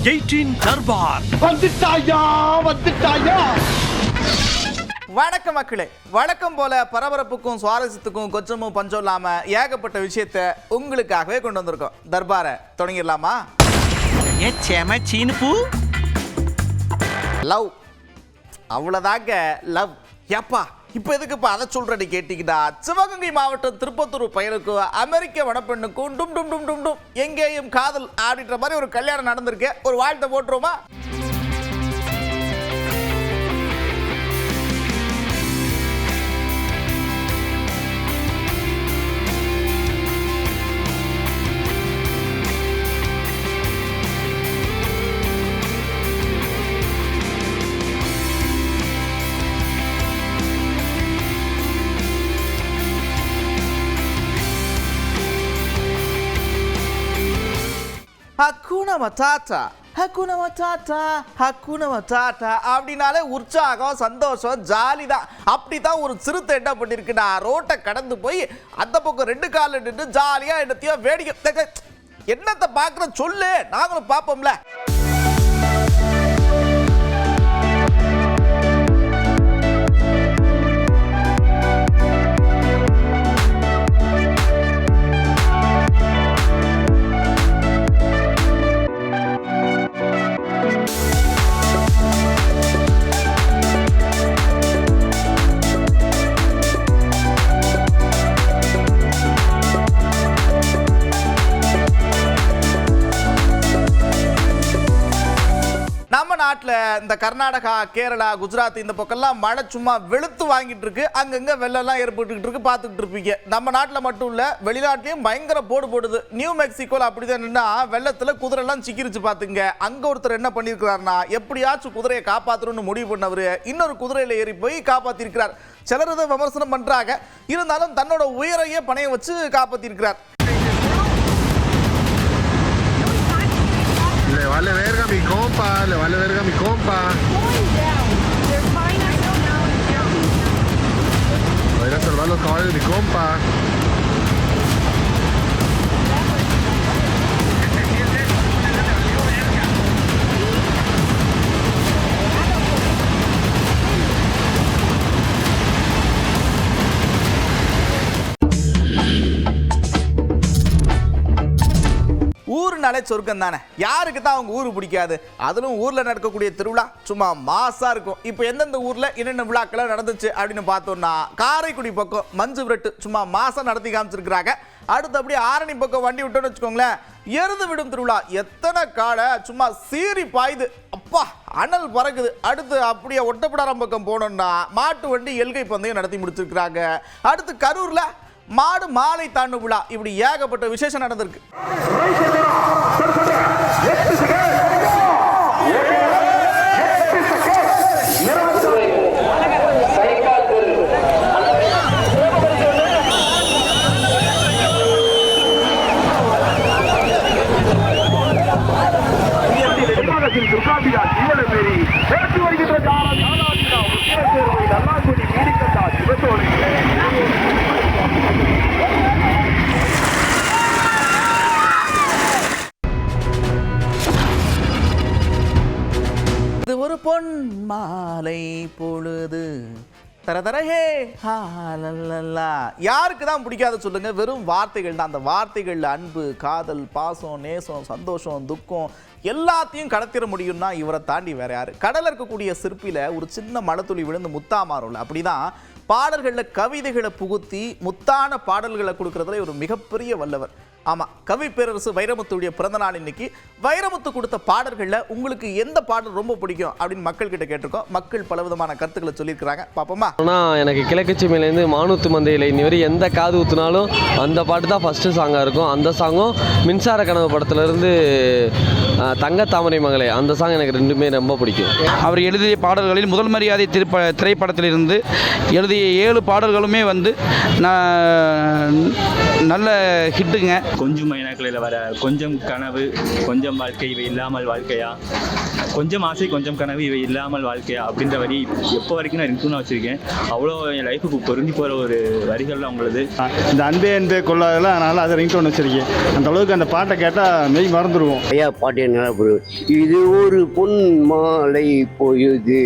18 தர்பார் வந்துட்டாயா. வணக்கம் மக்களே, வழக்கம் போல பரபரப்புக்கும் சுவாரஸ்யத்துக்கும் கொஞ்சமும் பஞ்சம் இல்லாம ஏகப்பட்ட விஷயத்த உங்களுக்காகவே கொண்டு வந்திருக்கோம். தர்பாரை தொடங்கிடலாமா? லவ், அவ்வளவுதாங்க லவ். ஏப்பா இப்ப எதுக்குப்பா அதை சொல்றடி கேட்டீங்கன்னா, சிவகங்கை மாவட்டம் திருப்பத்தூர் பையனுக்கும் அமெரிக்க வனப்பெண்ணுக்கும் டும் டும் டும் டும் டும் எங்கேயும் காதல் ஆடின்ற மாதிரி ஒரு கல்யாணம் நடந்திருக்கு. ஒரு வாழ்த்தை போட்டுருவோமா? ஹக்குன மட்டாட்டா, ஹக்குன மட்டாட்டா, ஹக்குன மட்டாட்டா அப்படின்னாலே உற்சாகம், சந்தோஷம், ஜாலி தான். அப்படித்தான் ஒரு சிறுத்தை என்ன பண்ணிருக்குடா, ரோட்டை கடந்து போய் அந்த பக்கம் 2 கால நின்று ஜாலியா என்னத்தையோ வேடிக்கை. என்னத்தை பார்க்குற சொல்லு, நாங்களும் பார்ப்போம்ல. நம்ம நாட்டில் இந்த கர்நாடகா, கேரளா, குஜராத் இந்த பக்கம்லாம் மழை சும்மா வெளுத்து வாங்கிட்டு இருக்கு. அங்கங்க வெள்ளம்லாம் ஏற்பட்டுக்கிட்டு இருக்கு, பார்த்துக்கிட்டு இருப்பீங்க. நம்ம நாட்டில் மட்டும் இல்லை, வெளிநாட்டிலையும் பயங்கர போடு போடுது. நியூ மெக்சிகோவில் அப்படிதான் என்னன்னா, வெள்ளத்தில் குதிரைலாம் சிக்கிருச்சு பார்த்துங்க. அங்கே ஒருத்தர் என்ன பண்ணியிருக்கிறாருன்னா, எப்படியாச்சும் குதிரையை காப்பாற்றணும்னு முடிவு பண்ணவர் இன்னொரு குதிரையில் ஏறி போய் காப்பாற்றிருக்கிறார். சிலர் இதை விமர்சனம் பண்ணுறாங்க, இருந்தாலும் தன்னோட உயிரையே பணையம் வச்சு காப்பாற்றிருக்கிறார். Le vale verga mi compa, le vale verga mi compa. Voy a ir a salvar los caballos de mi compa. ஊருனாலே சொர்க்கம் தானே, யாருக்கு தான் அவங்க ஊரு பிடிக்காது? அதிலும் ஊர்ல நடக்கக்கூடிய திருவிழா சும்மா மாசா இருக்கும். இப்போ எந்தெந்த ஊர்ல என்னென்ன விழாக்கள் நடந்துச்சு அப்படின்னு பார்த்தோம்னா, காரைக்குடி பக்கம் மஞ்சு விரட்டு சும்மா மாசம் நடத்தி காமிச்சிருக்கிறாங்க. அடுத்து அப்படியே ஆரணி பக்கம் வண்டி விட்டோன்னு வச்சுக்கோங்களேன், எருது விடும் திருவிழா. எத்தனை காடை சும்மா சீறி பாயுது, அப்பா அனல் பறக்குது. அடுத்து அப்படியே ஒட்டப்பிடாரம் பக்கம் போனோம்னா மாட்டு வண்டி எல்கை பந்தயம் நடத்தி முடிச்சிருக்கிறாங்க. அடுத்து கரூர்ல மாடு மாலை தாண்டு விழா. இப்படி ஏகப்பட்ட விசேஷம் நடந்திருக்கு. இது ஒரு பொன் மாலை பொழுது தரதரஹே ஹாலல்லா. யாருக்கு தான் பிடிக்காத சொல்லுங்க? வெறும் வார்த்தைகள் தான். அந்த வார்த்தைகள் அன்பு, காதல், பாசம், நேசம், சந்தோஷம், துக்கம் எல்லாத்தையும் கடத்திட முடியும்னா இவரை தாண்டி வேற யாரு? கடல இருக்கக்கூடிய சிற்பில ஒரு சின்ன மழைத்துளி விழுந்து முத்தா மாறும்ல, அப்படிதான் பாடல்களில் கவிதைகளை புகுத்தி முத்தான பாடல்களை கொடுக்கறதுல ஒரு மிகப்பெரிய வல்லவர். ஆமாம், கவி பேரரசு வைரமுத்துடைய பிறந்த நாள் இன்னைக்கு. வைரமுத்து கொடுத்த பாடல்களில் உங்களுக்கு எந்த பாடல் ரொம்ப பிடிக்கும் அப்படின்னு மக்கள் கிட்ட கேட்டிருக்கோம். மக்கள் பலவிதமான கருத்துக்களை சொல்லியிருக்கிறாங்க, பார்ப்போமா? ஆனால் எனக்கு கிழக்கு மேலேருந்து மானூத்து மந்தையில் இன்னி வரை எந்த காது ஊற்றினாலும் அந்த பாட்டு தான் ஃபஸ்ட்டு சாங்காக இருக்கும். அந்த சாங்கும் மின்சார கனவு படத்துலேருந்து தங்க தாமரை மகளே, அந்த சாங் எனக்கு ரெண்டுமே ரொம்ப பிடிக்கும். அவர் எழுதிய பாடல்களில் முதல் மரியாதை திரைப்படத்திலிருந்து எழுதிய 7 பாடல்களுமே வந்து நல்ல ஹிட்டுங்க. கொஞ்சம் மைனாக்களில் வர கொஞ்சம் கனவு கொஞ்சம் வாழ்க்கை இவை இல்லாமல் வாழ்க்கையா, கொஞ்சம் ஆசை கொஞ்சம் கனவு இவை இல்லாமல் வாழ்க்கை அப்படின்ற வரி எப்போ வரைக்கும் நான் இருக்குன்னு வச்சுருக்கேன். அவ்வளோ என் லைஃபுக்கு பொருந்தி போகிற ஒரு வரிகள் அவங்களது. இந்த அன்பே அன்பே கொள்ளாதெல்லாம் அதனால் அதை ரிங்டோன் வச்சுருக்கேன். அந்த அளவுக்கு அந்த பாட்டை கேட்டால் மெய் மறந்துடுவோம். ஐயா பாட்டு என்ன இது ஒரு பொன் மாலை பொழுது,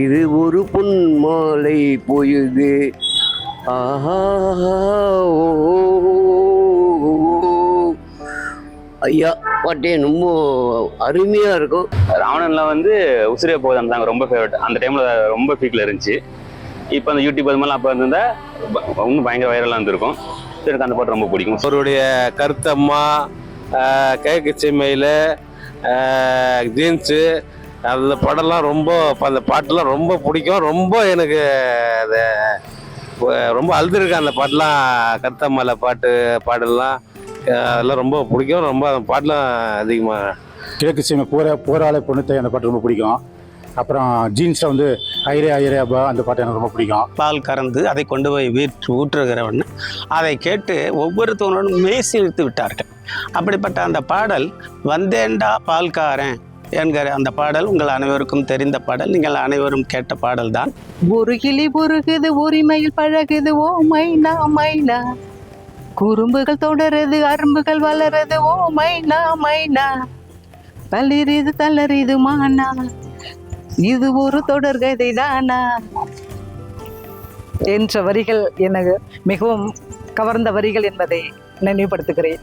இது ஒரு பொன் மாலை பொழுது, ஆஹா ஐயா பாட்டே ரொம்ப அருமையாக இருக்கும். ராவணன்லாம் வந்து உசிரியா போகுது அந்த சாங் ரொம்ப ஃபேவரட். அந்த டைமில் ரொம்ப பீக்கில் இருந்துச்சு. இப்போ அந்த யூடியூப் அது மாதிரிலாம் அப்போ இருந்திருந்தா இன்னும் பயங்கர வைரலாக இருந்திருக்கும். எனக்கு அந்த பாட்டு ரொம்ப பிடிக்கும். அவருடைய கருத்தம்மா, கேக்கு செம்மையில், ஜீன்ஸு, அந்த படம்லாம் ரொம்ப, அந்த பாட்டெல்லாம் ரொம்ப பிடிக்கும். ரொம்ப எனக்கு அதை ரொம்ப அழுதுருக்கேன் அந்த பாட்டெலாம். கருத்தம்மாவில் பாடலாம் அதெல்லாம் ரொம்ப பிடிக்கும். ரொம்ப அந்த பாட்டெலாம் அதிகமாக கிழக்கு சீமை போராளை பொண்ணுத்தை அந்த பாட்டு ரொம்ப பிடிக்கும். அப்புறம் ஜீன்ஸில் வந்து ஐரே ஐரே அப்பா அந்த பாட்டு எனக்கு ரொம்ப பிடிக்கும். பால் கறந்து அதை கொண்டு போய் ஊற்றுகிறவன் அதை கேட்டு ஒவ்வொருத்தவனும் மெய்சிலிர்த்து விட்டார்கள். அப்படிப்பட்ட அந்த பாடல் வந்தேண்டா பால்காரன் என்கிற அந்த பாடல் உங்கள் அனைவருக்கும் தெரிந்த பாடல், நீங்கள் அனைவரும் கேட்ட பாடல் தான். ஒரு கிளி பொறுகுது உரிமையில் பழகுது ஓ மைனா மைனா, குறும்புகள் தொடருது அரும்புகள் வளருது ஓ மைனா மைனா, தளரிது மானா, இது ஒரு தொடர்கதை தானா என்ற வரிகள் எனக்கு மிகவும் கவர்ந்த வரிகள் என்பதை நினைவுபடுத்துகிறேன்.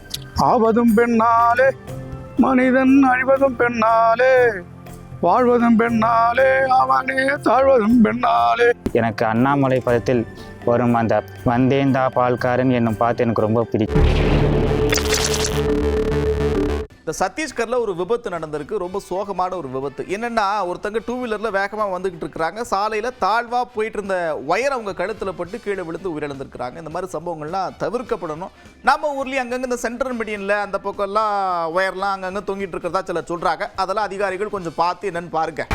ஆவதும் பெண்ணாலே மனிதன் அழிவதும் பெண்ணாலே, வாழ்வதும் பெண்ணாலே அவனே தாழ்வதும் பெண்ணாலே. எனக்கு அண்ணாமலை பதத்தில் வரும் அந்த வந்தேந்தா பால்காரன் என்னும் பாட்டு எனக்கு ரொம்ப பிடிக்கும். இந்த சத்தீஸ்கர்ல ஒரு விபத்து நடந்திருக்கு. ரொம்ப சோகமான ஒரு விபத்து. என்னன்னா, ஒருத்தங்க டூ வீலர்ல வேகமா வந்துகிட்டு இருக்கிறாங்க. சாலையில தாழ்வா போயிட்டு இருந்த ஒயர் அவங்க கழுத்துல பட்டு கீழே விழுந்து உயிரிழந்திருக்கிறாங்க. இந்த மாதிரி சம்பவங்கள்லாம் தவிர்க்கப்படணும். நம்ம ஊர்லயும் அங்கங்க இந்த சென்ட்ரல் மீடியன்ல அந்த பக்கம்லாம் ஒயர்லாம் அங்கங்க தொங்கிட்டு இருக்கிறதா சிலர் சொல்றாங்க. அதெல்லாம் அதிகாரிகள் கொஞ்சம் பார்த்து என்னன்னு பாருங்க.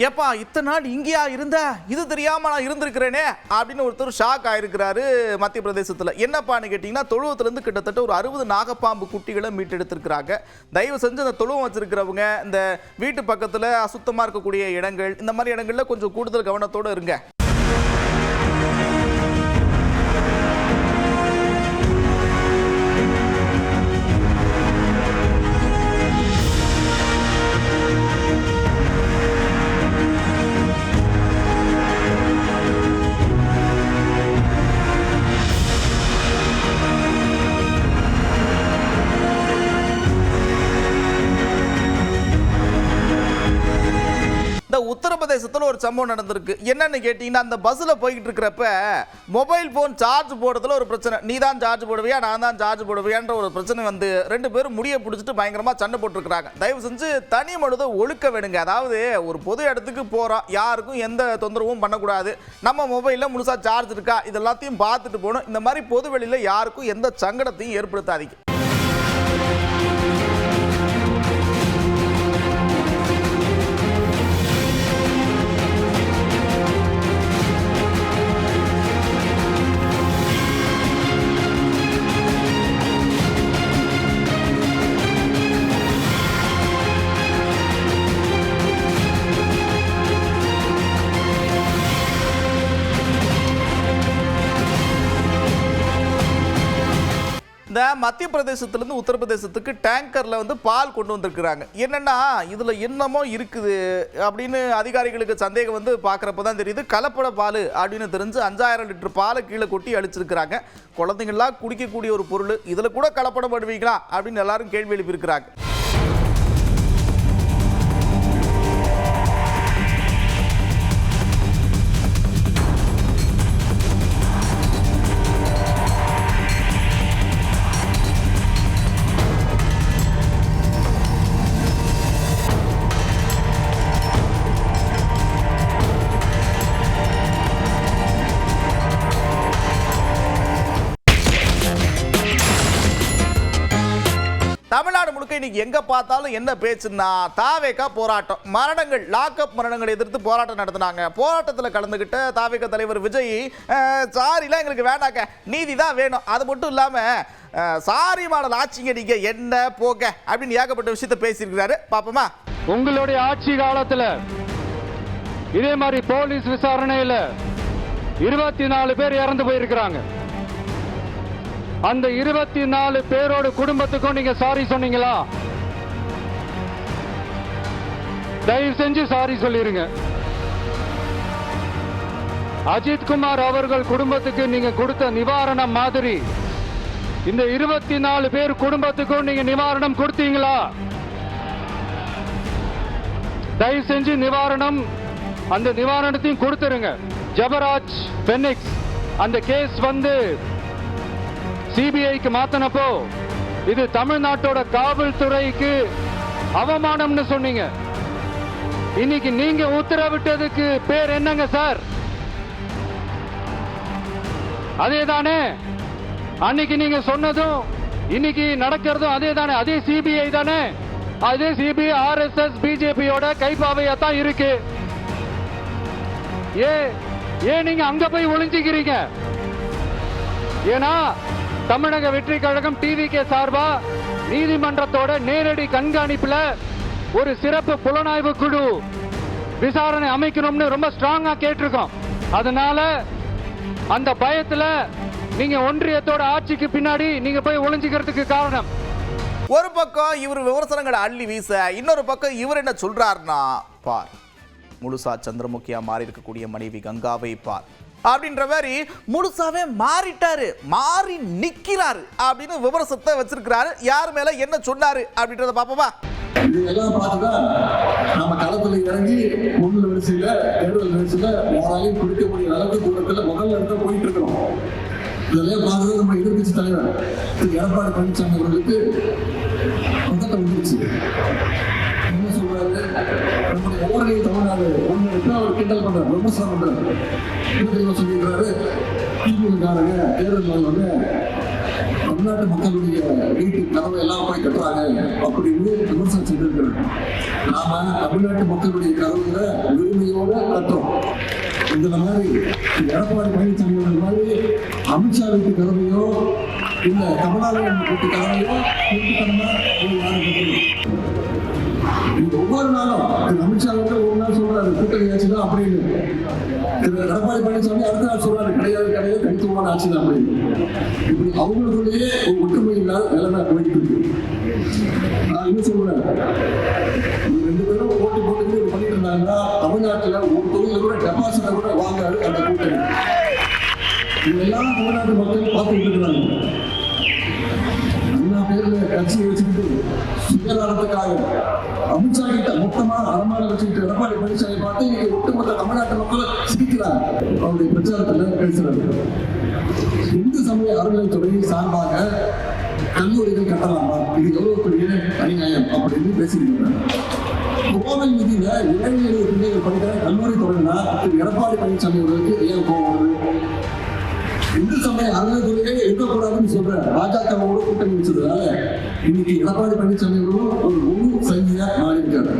ஏப்பா இத்தனை நாள் இங்கேயா இருந்த, இது தெரியாம நான் இருந்திருக்கிறேனே அப்படின்னு ஒருத்தர் ஷாக் ஆயிருக்கிறாரு மத்திய பிரதேசத்தில். என்னப்பான்னு கேட்டிங்கன்னா, தொழுவத்திலேருந்து கிட்டத்தட்ட ஒரு 60 நாகப்பாம்பு குட்டிகளை மீட்டெடுத்திருக்கிறாங்க. தயவு செஞ்சு அந்த தொழுவம் வச்சிருக்கிறவங்க இந்த வீட்டு பக்கத்தில் அசுத்தமாக இருக்கக்கூடிய இடங்கள், இந்த மாதிரி இடங்கள்ல கொஞ்சம் கூடுதல் கவனத்தோடு இருங்க. உத்தரப்பிரதேசத்தில் ஒரு சம்பவம் நடந்திருக்கு. என்னன்னு கேட்டீங்கன்னா, அந்த பஸ்ஸில் போய்கிட்டு இருக்கிறப்ப மொபைல் ஃபோன் சார்ஜ் போடுறதுல ஒரு பிரச்சனை. நீ தான் சார்ஜ் போடுவியா, நான் தான் சார்ஜ் போடுவியான்ற ஒரு பிரச்சனை வந்து 2 பேரும் முடிய பிடிச்சிட்டு பயங்கரமாக சண்டை போட்டுருக்காங்க. தயவு செஞ்சு தனி மனித ஒழுக்க வேணுங்க. அதாவது ஒரு பொது இடத்துக்கு போகிறோம், யாருக்கும் எந்த தொந்தரவும் பண்ணக்கூடாது. நம்ம மொபைலில் முழுசாக சார்ஜ் இருக்கா இது எல்லாத்தையும் பார்த்துட்டு போகணும். இந்த மாதிரி பொது வெளியில் யாருக்கும் எந்த சங்கடத்தையும் ஏற்படுத்தாதீங்க. இந்த மத்திய பிரதேசத்திலிருந்து உத்தரப்பிரதேசத்துக்கு டேங்கரில் வந்து பால் கொண்டு வந்திருக்கிறாங்க. என்னென்னா, இதில் என்னமோ இருக்குது அப்படின்னு அதிகாரிகளுக்கு சந்தேகம் வந்து பார்க்குறப்ப தான் தெரியுது. கலப்பட பால் அப்படின்னு தெரிஞ்சு 5000 லிட்டர் பாலை கீழே கொட்டி அழிச்சிருக்கிறாங்க. குழந்தைங்களாம் குடிக்கக்கூடிய ஒரு பொருள், இதில் கூட கலப்படம் பண்ணுவீங்களா அப்படின்னு எல்லாரும் கேள்வி எழுப்பியிருக்கிறாங்க. பக்கம் இன்னைக்கு எங்க பார்த்தாலும் என்ன பேச்சுன்னா தாவேகா போராட்டம், மரணங்கள், லாக்அப் மரணங்களை எதிர்த்து போராட்டம் நடத்தினாங்க. போராட்டத்தில் கலந்துகிட்ட தாவேகா தலைவர் விஜய் சாரிலாம் எங்களுக்கு வேண்டாங்க, நீதி தான் வேணும், அது மட்டும் இல்லாம சாரி மாடல் ஆட்சிங்க நீங்க என்ன போக அப்படின்னு ஏகப்பட்ட விஷயத்தை பேசியிருக்கிறாரு. பாப்போமா? உங்களுடைய ஆட்சி காலத்துல இதே மாதிரி போலீஸ் விசாரணையில 24 பேர் இறந்து போயிருக்கிறாங்க. அந்த 24 பேரோட குடும்பத்துக்கும் நீங்க சாரி சொன்னீங்களா? தயவு செஞ்சு சாரி சொல்லிருங்க. அஜித் குமார் அவர்கள் குடும்பத்துக்கு நீங்க கொடுத்த நிவாரணம் மாதிரி இந்த 24 பேர் குடும்பத்துக்கும் நீங்க நிவாரணம் கொடுத்தீங்களா? தயவு செஞ்சு நிவாரணம், அந்த நிவாரணத்தையும் கொடுத்துருங்க. ஜபராஜ் பெனிக்ஸ் அந்த கேஸ் சிபிஐக்கு மாத்தினப்போ இது தமிழ்நாட்டோட காவல்துறைக்கு அவமானம்னு சொன்னீங்க. இன்னைக்கு நீங்க உத்தரவிட்டதுக்கு பேர் என்னங்க சார்? அதேதானே அன்னைக்கு நீங்க சொன்னதும் இன்னைக்கு நடக்கிறதும் அதே தானே? அதே சிபிஐ தானே? அதே சிபிஐ ஆர்எஸ்எஸ் பிஜேபியோட கைப்பாவையா தான் இருக்கு. ஏன் நீங்க அங்க போய் ஒளிஞ்சுக்கிறீங்க? ஏன்னா தமிழக வெற்றி கழகம் டிவிகே சார்பா நீதிமன்றத்தோட நேரடி கண்காணிப்புல ஒரு சிறப்பு புலனாய்வு குழு விசாரணை அமைக்கணும்னு ரொம்ப ஸ்ட்ராங்கா கேட்டிருக்கோம். அதனால அந்த பயத்துல நீங்க ஒன்றியத்தோட ஆட்சிக்கு பின்னாடி நீங்க போய் ஒளிஞ்சுக்கிறதுக்கு காரணம். ஒரு பக்கம் இவர் விமர்சனங்களை அள்ளி வீச, இன்னொரு பக்கம் இவர் என்ன சொல்றாருன்னா, பார் முழுசா சந்திரமுகியா மாறி இருக்கக்கூடிய மனைவி கங்காவை பார் அப்படின்ற மாதிரி முழுசாவே மாறிட்டாரு, மாறி நிக்கிறாரு அப்படின்னு விமர்சனத்தை வச்சிருக்கிறாரு. யார் மேல என்ன சொன்னாரு அப்படின்றத பாப்போமா? இதெல்லாம் பார்த்துதான் நம்ம களத்துல இறங்கி பொண்ணு வரிசையில தேர்தல் வரிசையில யாராலையும் குடிக்க முடியாத அளவுக்கு தூரத்துல முதல் இடத்துல போயிட்டு இருக்கிறோம். இதெல்லாம் பார்த்துதான் நம்ம எதிர்கட்சி தலைவர் திரு எடப்பாடி பழனிசாமி அவர்களுக்கு பதட்டம் வந்துருச்சு. என்ன சொல்றாரு? நம்முடைய ஓரணியை தமிழ்நாடு ஒண்ணு எடுத்து அவர் கிண்டல் பண்றாரு, விமர்சனம் பண்றாரு. என்ன சொல்லிடுறாரு? திமுககாரங்க தேர்தல் வந்து தமிழ்நாட்டு மக்களுடைய வீட்டு கதவை எல்லாம் போய் கட்டுறாங்க அப்படின்னு விமர்சனம் செஞ்சிருக்கிறாங்க. நாம தமிழ்நாட்டு மக்களுடைய கதவுகளை உரிமையோட கட்டுறோம். இந்த மாதிரி எடப்பாடி பழனிசாமி மாதிரி அமித்ஷா வீட்டு கதவையோ இல்ல கமலாலயன் வீட்டு கதவையோ ஒவ்வொரு நாளும் அமித்ஷா வந்து ஒரு நாள் சொல்றாரு கூட்டணி ஆட்சி தான் அப்படின்னு, எடப்பாடி பழனிசாமி அடுத்த நாள் சொல்றாரு கிடையாது கிடையாது தனித்துவமான ஆட்சி தான் அப்படின்னு. இப்படி அவங்களுக்குள்ளேயே ஒரு ஒற்றுமை இல்லாத நிலைமை போயிட்டு இருக்கு. நான் என்ன சொல்றேன், 2 பேரும் போட்டி போட்டு பண்ணிட்டு இருந்தாங்கன்னா தமிழ்நாட்டில் ஒரு தொகுதியில கூட டெபாசிட்டை கூட வாங்காது அந்த கூட்டணி. இதெல்லாம் தமிழ்நாட்டு மக்கள் பார்த்துட்டு இருக்கிறாங்க. எல்லா பேர்ல கட்சியை வச்சுக்கிட்டு சுயநலத்துக்காக அமித்ஷா கிட்ட மொத்தமா அரமானம் வச்சுக்கிட்டு எடப்பாடி பழனிசாமி பார்த்து இன்னைக்கு ஒட்டுமொத்த தமிழ்நாட்டு மக்கள் சிரிக்கிறாங்க. அவருடைய பிரச்சாரத்துல பேசுறாங்க. இந்து சமய அறநிலைத்துறை சார்பாக கல்லூரிகள் கட்டலாமா, இது எவ்வளவு பெரிய அநியாயம் அப்படின்னு பேசிக்கிட்டு கோவில் நிதியில 7 பிள்ளைகள் படிக்கிற கல்லூரி தொடங்கினா எடப்பாடி பழனிசாமி அவர்களுக்கு ஏன் கோவம் வருது? இந்து சமய அறநிலைத்துறையே இருக்கக்கூடாதுன்னு சொல்ற பாஜகவோட கூட்டணி வச்சதுனால இன்னைக்கு எடப்பாடி பழனிசாமி அவர்களும் ஒரு முழு சைனியா மாறி இருக்காரு.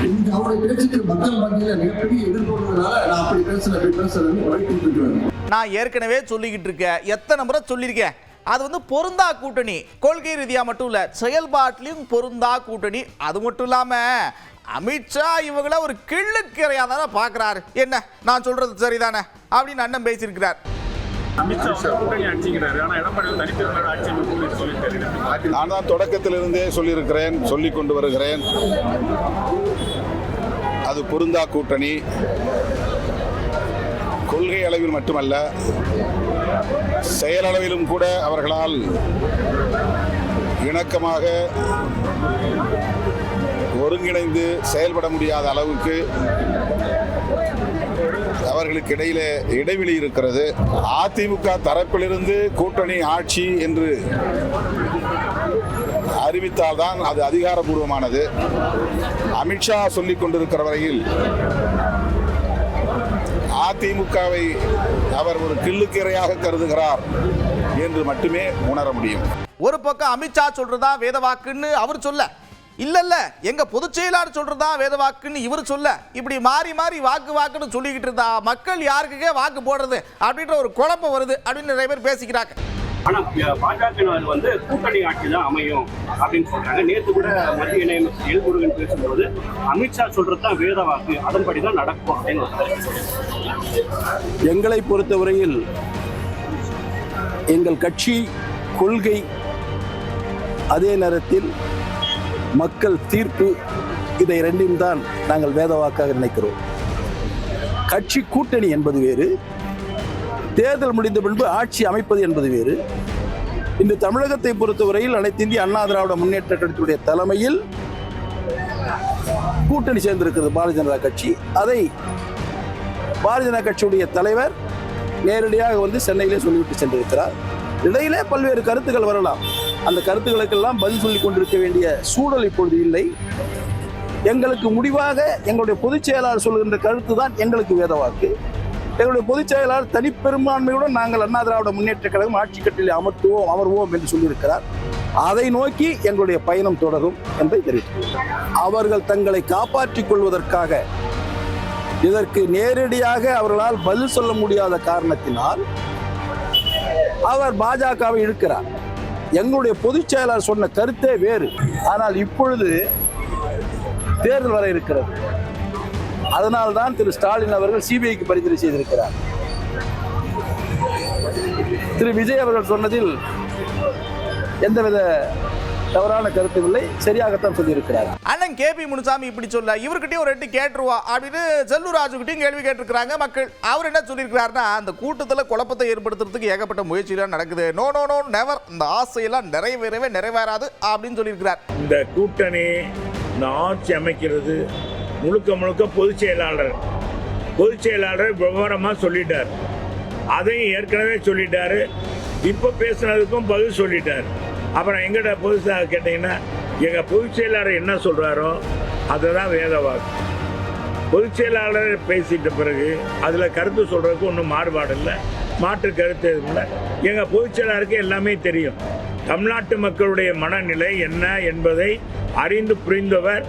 இன்னைக்கு அவருடைய பேச்சுக்கு மக்கள் மத்தியில மிகப்பெரிய எதிர்கொள்வதனால நான் அப்படி பேசுறேன்னு வழிபட்டு இருக்கிறேன். நான் ஏற்கனவே சொல்லிக்கிட்டு இருக்கேன், எத்தனை முறை சொல்லியிருக்கேன், அது பொருந்தா கூட்டணி. கொள்கை ரீதியா மட்டும் இல்ல, செயல்பாட்டிலையும் பொருந்தா கூட்டணி. அது மட்டும் இல்லாம அமித்ஷா இவங்கள ஒரு கிள்ளுக்கிறையா தானே பாக்குறாரு. என்ன நான் சொல்றது சரிதானே அப்படின்னு அண்ணன் பேசியிருக்கிறார். நான் தான் தொடக்கத்திலிருந்தே சொல்லியிருக்கிறேன், சொல்லிக் கொண்டு வருகிறேன், அது பொருந்தா கூட்டணி. கொள்கை அளவில் மட்டுமல்ல, செயலளவிலும் கூட அவர்களால் இணக்கமாக ஒருங்கிணைந்து செயல்பட முடியாத அளவுக்கு அவர்களுக்கு இடையிலே இடைவெளி இருக்கிறது. அதிமுக தரப்பிலிருந்து கூட்டணி ஆட்சி என்று அறிவித்தால்தான் அது அதிகாரபூர்வமானது. அமித்ஷா சொல்லிக் கொண்டிருக்கிற வரையில் அதிமுகவை அவர் ஒரு கிள்ளுக்கிறையாக கருதுகிறார் என்று மட்டுமே உணர முடியும். ஒரு பக்கம் அமித்ஷா சொல்றதா வேத வாக்குன்னு அவர் சொல்ல, இல்ல எங்க பொதுச் செயலாளர் சொல்றதா வேத வாக்குன்னு இவர் சொல்ல, இப்படி மாறி மாறி வாக்குன்னு சொல்லிக்கிட்டு இருந்தா மக்கள் யாருக்கே வாக்கு போடுறது அப்படின்ற ஒரு குழப்பம் வருது அப்படின்னு நிறைய பேர் பேசிக்கிறாங்க. ஆனா பாஜக வந்து கூட்டணி ஆட்சி தான் அமையும் அப்படின்னு சொல்றாங்க. நேற்று கூட மத்திய இணையமைச்சர் எல் முருகன் பேசும்போது அமித்ஷா சொல்றது தான் வேத வாக்கு, அதன்படி தான் நடக்கும் அப்படின்னு. எங்களை பொறுத்தவரையில் எங்கள் கட்சி கொள்கை, அதே நேரத்தில் மக்கள் தீர்ப்பு, இதை ரெண்டையும் தான் நாங்கள் வேத வாக்காக நினைக்கிறோம். கட்சி கூட்டணி என்பது வேறு, தேர்தல் முடிந்த பின்பு ஆட்சி அமைப்பது என்பது வேறு. இந்த தமிழகத்தை பொறுத்தவரையில் அனைத்து இந்திய அண்ணா திராவிட முன்னேற்ற கழகத்துடைய தலைமையில் கூட்டணி சேர்ந்திருக்கிறது பாரதிய ஜனதா கட்சி. அதை பாரதிய ஜனதா கட்சியுடைய தலைவர் நேரடியாக வந்து சென்னையிலே சொல்லிவிட்டு சென்றிருக்கிறார். இடையிலே பல்வேறு கருத்துக்கள் வரலாம். அந்த கருத்துக்களுக்கெல்லாம் பதில் சொல்லிக் கொண்டிருக்க வேண்டிய சூழல் இப்பொழுது இல்லை. எங்களுக்கு முடிவாக எங்களுடைய பொதுச் செயலாளர் சொல்கின்ற கருத்து தான் எங்களுக்கு வேத வாக்கு. எங்களுடைய பொதுச் செயலாளர் தனிப்பெரும்பான்மையுடன் நாங்கள் அண்ணா திராவிட முன்னேற்ற கழகம் ஆட்சி கட்டிலே அமர்வோம் என்று சொல்லியிருக்கிறார். அதை நோக்கி எங்களுடைய பயணம் தொடரும் என்பதை தெரிவித்துள்ளார். அவர்கள் தங்களை காப்பாற்றிக் கொள்வதற்காக இதற்கு நேரடியாக அவர்களால் பதில் சொல்ல முடியாத காரணத்தினால் அவர் பாஜகவை இழுக்கிறார். எங்களுடைய பொதுச் செயலாளர் சொன்ன கருத்தே வேறு. ஆனால் இப்பொழுது தேர்தல் வர இருக்கிறது. அதனால்தான் திரு ஸ்டாலின் அவர்கள் சிபிஐக்கு பரிந்துரை செய்திருக்கிறார். திரு விஜய் அவர்கள் சொன்னதில் எந்தவித தவறான கருத்தும் இல்லை, சரியாகத்தான் சொல்லியிருக்கிறார். அண்ணன் கேபி முனுசாமி இப்படி சொல்ல, இவர்கிட்டயும் ஒரு 2 கேட்டுருவா அப்படின்னு செல்லூர் ராஜுகிட்டையும் கேள்வி கேட்டிருக்கிறாங்க மக்கள். அவர் என்ன சொல்லியிருக்கிறாருன்னா, அந்த கூட்டத்தில் குழப்பத்தை ஏற்படுத்துறதுக்கு ஏகப்பட்ட முயற்சியெல்லாம் நடக்குது, நோ நெவர், இந்த ஆசையெல்லாம் நிறைவேறாது அப்படின்னு சொல்லியிருக்கிறார். இந்த கூட்டணி, இந்த ஆட்சி அமைக்கிறது முழுக்க பொதுச் செயலாளர் விவரமாக சொல்லிட்டார். அதையும் ஏற்கனவே சொல்லிட்டாரு. இப்போ பேசுனதுக்கும் பதில் சொல்லிட்டார். அப்புறம் எங்கிட்ட பொதுசாக கேட்டிங்கன்னா, எங்கள் பொதுச் செயலாளர் என்ன சொல்கிறாரோ அதுதான் வேத வாக்கு. பொதுச் செயலாளர் பேசிட்ட பிறகு அதில் கருத்து சொல்கிறதுக்கு ஒன்றும் மாறுபாடு இல்லை, மாற்று கருத்து எதுவும் இல்லை. எங்கள் பொதுச் செயலாளருக்கு எல்லாமே தெரியும். தமிழ்நாட்டு மக்களுடைய மனநிலை என்ன என்பதை அறிந்து புரிந்தவர்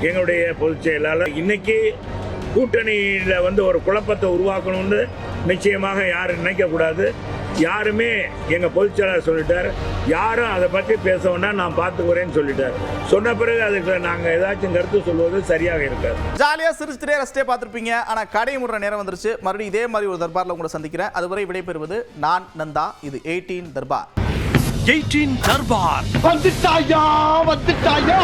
எங்களுடைய பொதுச் செயலாளர். இன்னைக்கு கூட்டணியில் வந்து ஒரு குழப்பத்தை உருவாக்கணும்னு நிச்சயமாக யாரும் நினைக்கக்கூடாது. யாருமே எங்கள் பொதுச் செயலாளர் சொல்லிட்டார், யாரும் அதை பற்றி பேசணும்னா நான் பார்த்துக்கிறேன்னு சொல்லிட்டார். சொன்ன பிறகு அதுக்கு நாங்கள் ஏதாச்சும் கருத்து சொல்வது சரியாக இருக்காது. ஜாலியாக சிரிச்சுட்டே ரசிட்டே பார்த்துருப்பீங்க. ஆனால் கடை முடுற நேரம் வந்துருச்சு. மறுபடியும் இதே மாதிரி ஒரு தர்பாரில் உங்களை சந்திக்கிறேன். அதுவரை விடைபெறுவது நான் நந்தா. இது 18 தர்பார். 18 தர்பார் வந்துட்டாயா.